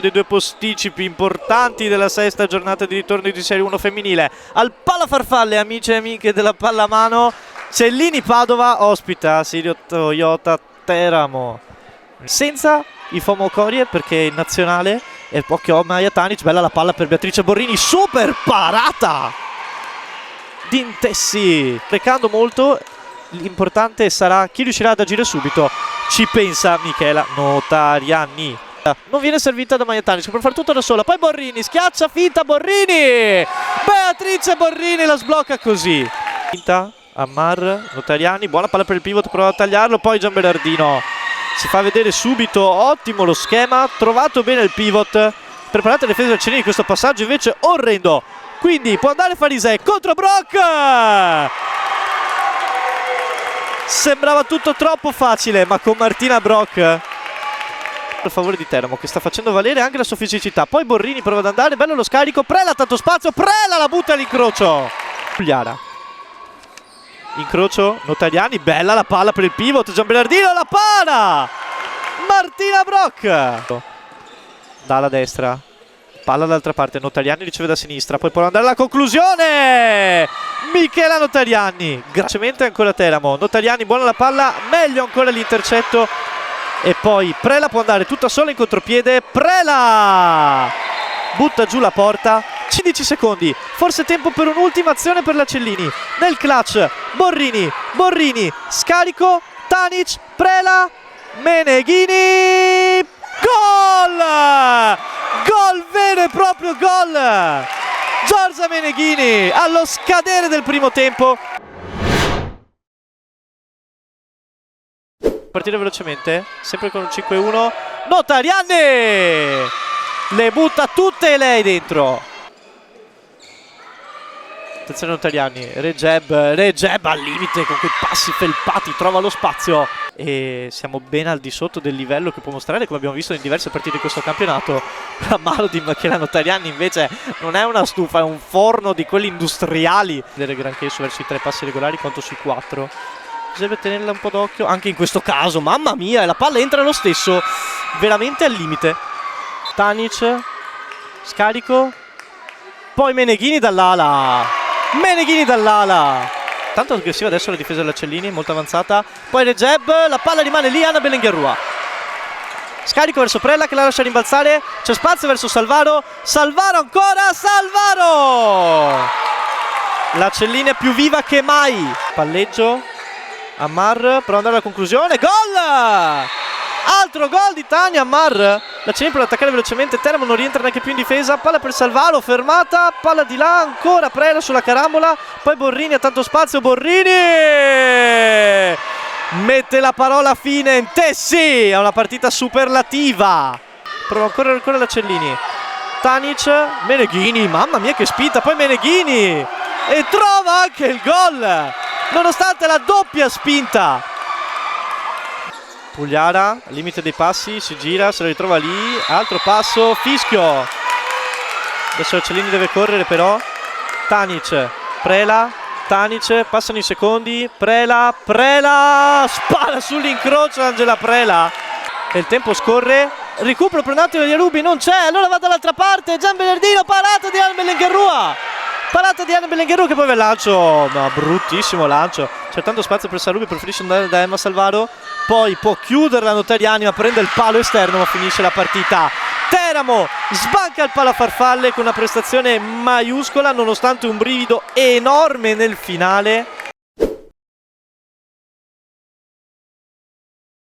dei due posticipi importanti della sesta giornata di ritorno di Serie 1 femminile. Al Palafarfalle, amici e amiche della pallamano, Cellini Padova ospita Sirio Toyota Teramo. Senza i Fomo Corie perché in nazionale e occhio Maja Tanic, bella la palla per Beatrice Borrini, super parata di Intessi, sprecando molto. L'importante sarà chi riuscirà ad agire subito. Ci pensa Michela Notarianni. Non viene servita da Maja Tanic per fare tutto da sola. Poi Borrini schiaccia, finta Borrini. Beatrice Borrini la sblocca così. Finta Ammar Notarianni, buona palla per il pivot, prova a tagliarlo. Poi Gianberardino si fa vedere subito. Ottimo lo schema, trovato bene il pivot. Preparate le difese del Cellini, questo passaggio invece orrendo. Quindi può andare Farisei contro Brock. Sembrava tutto troppo facile, ma con Martina Brock a favore di Teramo, che sta facendo valere anche la sua fisicità. Poi Borrini prova ad andare, bello lo scarico, Prela tanto spazio, Prela la butta all'incrocio. Pugliara, incrocio Notarianni, bella la palla per il pivot, Gianberardino la para, Martina Brock dalla destra, palla dall'altra parte, Notarianni riceve da sinistra, poi può andare alla conclusione. Michela Notarianni, gracemente ancora Teramo. Notarianni, buona la palla, meglio ancora l'intercetto. E poi Prela può andare tutta sola in contropiede. Prela butta giù la porta. 15 secondi, forse tempo per un'ultima azione per la Cellini. Nel clutch, Borrini, scarico, Tanic, Prela, Meneghini. Gol! Gol, vero e proprio gol! Giorgia Meneghini allo scadere del primo tempo. Partire velocemente, sempre con un 5-1. Notarianni le butta tutte lei dentro. Attenzione Notarianni, Regeb al limite con quei passi felpati, trova lo spazio. E siamo ben al di sotto del livello che può mostrare, come abbiamo visto in diverse partite di questo campionato. La mano di Michela Notarianni invece non è una stufa, è un forno di quelli industriali. Vedere granché su verso i 3 passi regolari quanto sui 4. Deve tenerla un po' d'occhio anche in questo caso, mamma mia, e la palla entra lo stesso, veramente al limite. Tanic, scarico, poi Meneghini dall'ala. Tanto aggressiva adesso la difesa della Cellini, molto avanzata. Poi Regeb, la palla rimane lì, Anna Belenguerrua. Scarico verso Prella che la lascia rimbalzare. C'è spazio verso Salvaro. Salvaro ancora, Salvaro! La Cellini è più viva che mai. Palleggio, Ammar, prova ad andare alla conclusione. Gol! Altro gol di Tania Ammar. La Cellini per attaccare velocemente, Teramo non rientra neanche più in difesa. Palla per Salvaro, fermata, palla di là, ancora Prela sulla carambola. Poi Borrini ha tanto spazio, Borrini mette la parola fine in Tessi, è una partita superlativa. Prova ancora la Cellini. Tanic, Meneghini, mamma mia che spinta, poi Meneghini e trova anche il gol nonostante la doppia spinta. Pugliara, al limite dei passi, si gira, se la ritrova lì, altro passo, fischio. Adesso la Cellini deve correre però. Tanic, Prela, Tanic, passano i secondi, Prela, spara sull'incrocio Angela Prela. E il tempo scorre, recupero per un attimo di Arubi, non c'è, allora va dall'altra parte, Gianberardino, parata di Anna Belenguerrua. Parata di Anna Belenguerrua che poi va il lancio, no, bruttissimo lancio. C'è tanto spazio per Sarubi, preferisce andare da Emma Salvaro. Poi può chiudere la Notarianni ma prende il palo esterno, ma finisce la partita. Teramo sbanca il Palafarfalle con una prestazione maiuscola nonostante un brivido enorme nel finale.